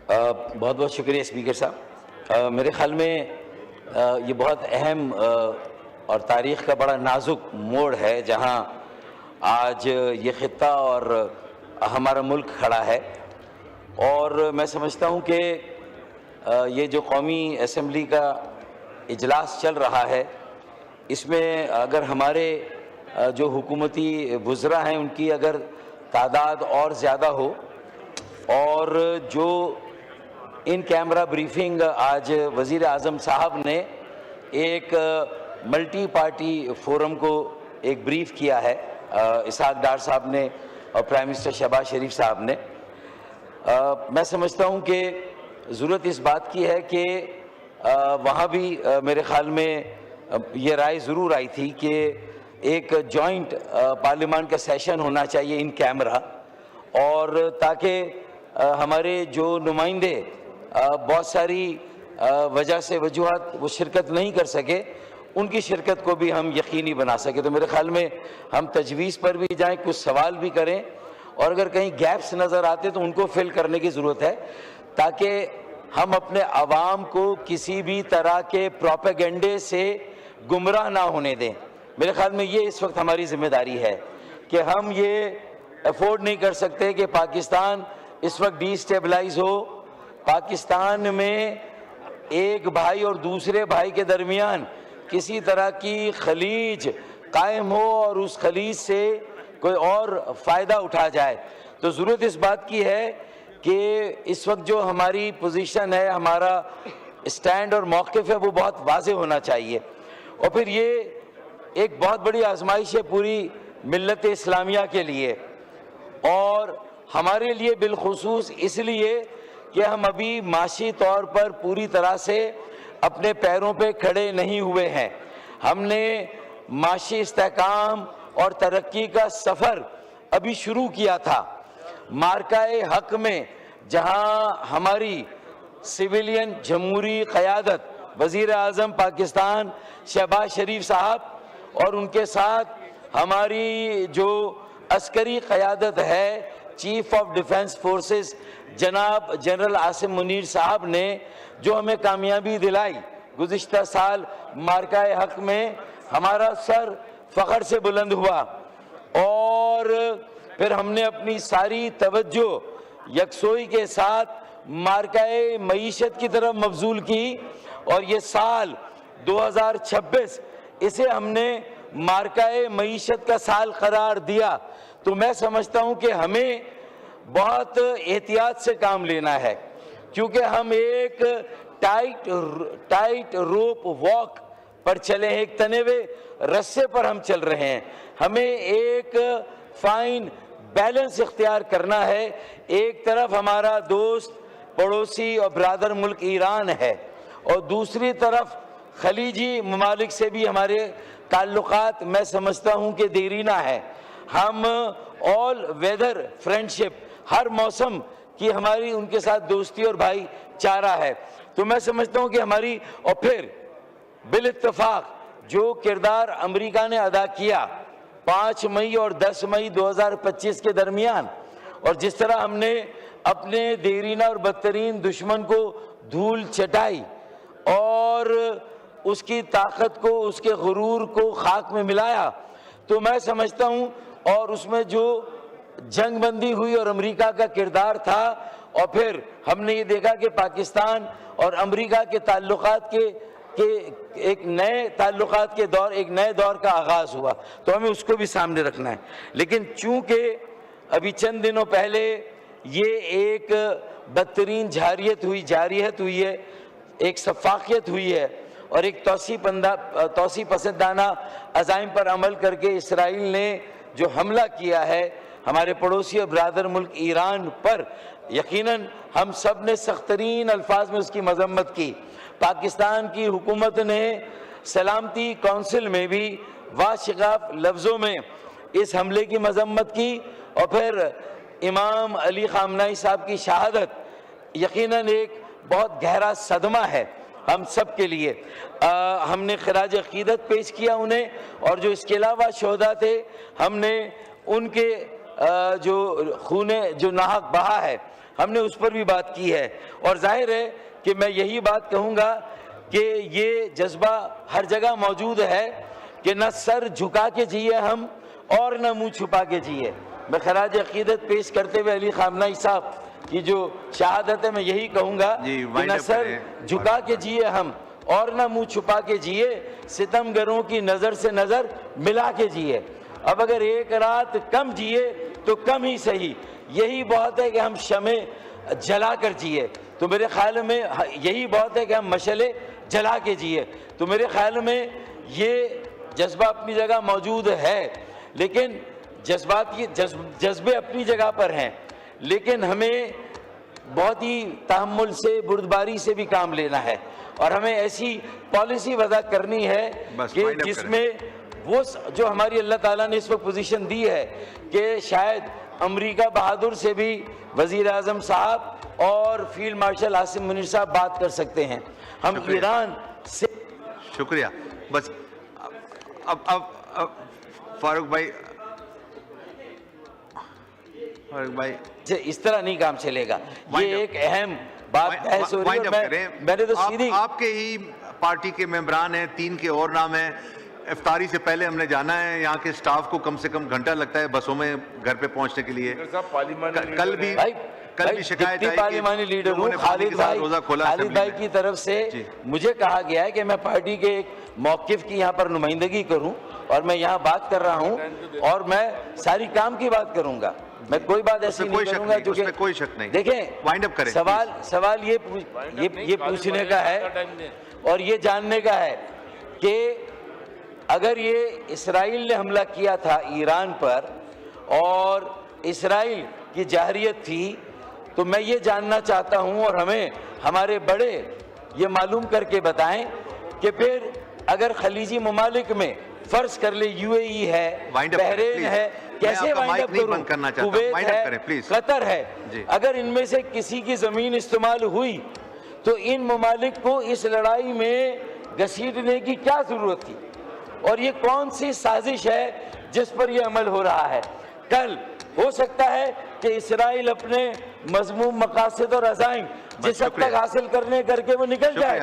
بہت بہت شکریہ اسپیکر صاحب. میرے خیال میں یہ بہت اہم اور تاریخ کا بڑا نازک موڑ ہے جہاں آج یہ خطہ اور ہمارا ملک کھڑا ہے. اور میں سمجھتا ہوں کہ یہ جو قومی اسمبلی کا اجلاس چل رہا ہے اس میں اگر ہمارے جو حکومتی وزراء ہیں ان کی اگر تعداد اور زیادہ ہو اور جو ان کیمرہ بریفنگ آج وزیر اعظم صاحب نے ایک ملٹی پارٹی فورم کو ایک بریف کیا ہے اسحاق ڈار صاحب نے اور پرائم منسٹر شہباز شریف صاحب نے، میں سمجھتا ہوں کہ ضرورت اس بات کی ہے کہ وہاں بھی میرے خیال میں یہ رائے ضرور آئی تھی کہ ایک جوائنٹ پارلیمان کا سیشن ہونا چاہیے ان کیمرہ، اور تاکہ ہمارے جو نمائندے بہت ساری وجہ سے وجوہات وہ شرکت نہیں کر سکے ان کی شرکت کو بھی ہم یقینی بنا سکے. تو میرے خیال میں ہم تجویز پر بھی جائیں، کچھ سوال بھی کریں، اور اگر کہیں گیپس نظر آتے تو ان کو فل کرنے کی ضرورت ہے تاکہ ہم اپنے عوام کو کسی بھی طرح کے پروپیگنڈے سے گمراہ نہ ہونے دیں. میرے خیال میں یہ اس وقت ہماری ذمہ داری ہے کہ ہم یہ افورڈ نہیں کر سکتے کہ پاکستان اس وقت ڈی اسٹیبلائز ہو، پاکستان میں ایک بھائی اور دوسرے بھائی کے درمیان کسی طرح کی خلیج قائم ہو اور اس خلیج سے کوئی اور فائدہ اٹھا جائے. تو ضرورت اس بات کی ہے کہ اس وقت جو ہماری پوزیشن ہے، ہمارا اسٹینڈ اور موقف ہے، وہ بہت واضح ہونا چاہیے. اور پھر یہ ایک بہت بڑی آزمائش ہے پوری ملت اسلامیہ کے لیے، اور ہمارے لیے بالخصوص اس لیے کہ ہم ابھی معاشی طور پر پوری طرح سے اپنے پیروں پہ کھڑے نہیں ہوئے ہیں. ہم نے معاشی استحکام اور ترقی کا سفر ابھی شروع کیا تھا. مارکہ حق میں جہاں ہماری سویلین جمہوری قیادت وزیر اعظم پاکستان شہباز شریف صاحب اور ان کے ساتھ ہماری جو عسکری قیادت ہے چیف آف ڈیفنس فورسز جناب جنرل عاصم منیر صاحب نے جو ہمیں کامیابی دلائی گزشتہ سال مارکہ حق میں، ہمارا سر فخر سے بلند ہوا، اور پھر ہم نے اپنی ساری توجہ یکسوئی کے ساتھ مارکہ معیشت کی طرف مبذول کی، اور یہ سال 2026 اسے ہم نے مارکہ معیشت کا سال قرار دیا. تو میں سمجھتا ہوں کہ ہمیں بہت احتیاط سے کام لینا ہے، کیونکہ ہم ایک ٹائٹ روپ واک پر چلے ہیں، ایک تنے ہوئے رسے پر ہم چل رہے ہیں. ہمیں ایک فائن بیلنس اختیار کرنا ہے. ایک طرف ہمارا دوست پڑوسی اور برادر ملک ایران ہے، اور دوسری طرف خلیجی ممالک سے بھی ہمارے تعلقات میں سمجھتا ہوں کہ دیرینہ ہے. ہم آل ویدر فرینڈشپ، ہر موسم کی ہماری ان کے ساتھ دوستی اور بھائی چارہ ہے. تو میں سمجھتا ہوں کہ ہماری، اور پھر بالاتفاق جو کردار امریکہ نے ادا کیا 5 مئی اور 10 مئی 2025 کے درمیان، اور جس طرح ہم نے اپنے دیرینہ اور بدترین دشمن کو دھول چٹائی اور اس کی طاقت کو، اس کے غرور کو خاک میں ملایا، تو میں سمجھتا ہوں، اور اس میں جو جنگ بندی ہوئی اور امریکہ کا کردار تھا، اور پھر ہم نے یہ دیکھا کہ پاکستان اور امریکہ کے تعلقات کے ایک نئے تعلقات کے دور، ایک نئے دور کا آغاز ہوا. تو ہمیں اس کو بھی سامنے رکھنا ہے. لیکن چونکہ ابھی چند دنوں پہلے یہ ایک بدترین جارحیت ہوئی ہے، ایک سفاکیت ہوئی ہے، اور ایک توسیع پسندانہ عزائم پر عمل کر کے اسرائیل نے جو حملہ کیا ہے ہمارے پڑوسی اور برادر ملک ایران پر، یقیناً ہم سب نے سخت ترین الفاظ میں اس کی مذمت کی. پاکستان کی حکومت نے سلامتی کونسل میں بھی واشگاف لفظوں میں اس حملے کی مذمت کی، اور پھر امام علی خامنہئی صاحب کی شہادت یقیناً ایک بہت گہرا صدمہ ہے ہم سب کے لیے. ہم نے خراج عقیدت پیش کیا انہیں، اور جو اس کے علاوہ شہداء تھے ہم نے ان کے جو خون جو ناحق بہا ہے ہم نے اس پر بھی بات کی ہے، اور ظاہر ہے کہ میں یہی بات کہوں گا کہ یہ جذبہ ہر جگہ موجود ہے کہ نہ سر جھکا کے جیے ہم اور نہ منہ چھپا کے جیے۔ میں خراج عقیدت پیش کرتے ہوئے علی خامنہئی صاحب کی جو شہادت ہے میں یہی کہوں گا کہ نہ سر جھکا کے جیے ہم اور نہ منہ چھپا کے جیے، ستم گروں کی نظر سے نظر ملا کے جیے۔ اب اگر ایک رات کم جیے تو کم ہی صحیح، یہی بہت ہے کہ ہم شمع جلا کر جیے، تو میرے خیال میں یہی بہت ہے کہ ہم مشعلیں جلا کے جیے۔ تو میرے خیال میں یہ جذبہ اپنی جگہ موجود ہے، لیکن جذبے اپنی جگہ پر ہیں، لیکن ہمیں بہت ہی تحمل سے بردباری سے بھی کام لینا ہے، اور ہمیں ایسی پالیسی وضع کرنی ہے کہ جس میں وہ جو ہماری اللہ تعالیٰ نے اس وقت پوزیشن دی ہے کہ شاید امریکہ بہادر سے بھی وزیر اعظم صاحب اور فیلڈ مارشل عاصم منیر صاحب بات کر سکتے ہیں، ہم ایران سے۔ شکریہ۔ بس اب فاروق بھائی اس طرح نہیں کام چلے گا، یہ ایک اہم بات بحث ہو رہی ہے۔ میں نے تو سیدھی آپ کے ہی پارٹی کے ممبران ہیں، 3 کے اور نام ہیں، افطاری سے پہلے ہم نے جانا ہے، یہاں کے سٹاف کو کم سے کم گھنٹہ لگتا ہے بسوں میں گھر پہ پہنچنے کے لیے۔ کل بھی شکایت آئی پارلیمانی لیڈر ہوں، خالد بھائی کی طرف سے مجھے کہا گیا ہے کہ میں پارٹی کے ایک موقف کی یہاں پر نمائندگی کروں، اور میں یہاں بات کر رہا ہوں، اور میں ساری کام کی بات کروں گا، میں کوئی بات ایسی نہیں کروں گا جو کہ کوئی شک نہیں۔ دیکھیں سوال یہ پوچھنے کا ہے اور یہ جاننے کا ہے کہ اگر یہ اسرائیل نے حملہ کیا تھا ایران پر اور اسرائیل کی جارحیت تھی، تو میں یہ جاننا چاہتا ہوں اور ہمیں ہمارے بڑے یہ معلوم کر کے بتائیں کہ پھر اگر خلیجی ممالک میں فرض کر لے یو اے ای ہے، بحرین ہے، کیسے وائنڈ اپ کروں، کویت ہے، قطر ہے، اگر ان میں سے کسی کی زمین استعمال ہوئی تو ان ممالک کو اس لڑائی میں گھسیٹنے کی کیا ضرورت تھی، اور یہ کون سی سازش ہے جس پر یہ عمل ہو رہا ہے؟ کل ہو سکتا ہے کہ اسرائیل اپنے مذموم مقاصد اور عزائم جس حد تک حاصل کرنے کر کے وہ نکل جائے،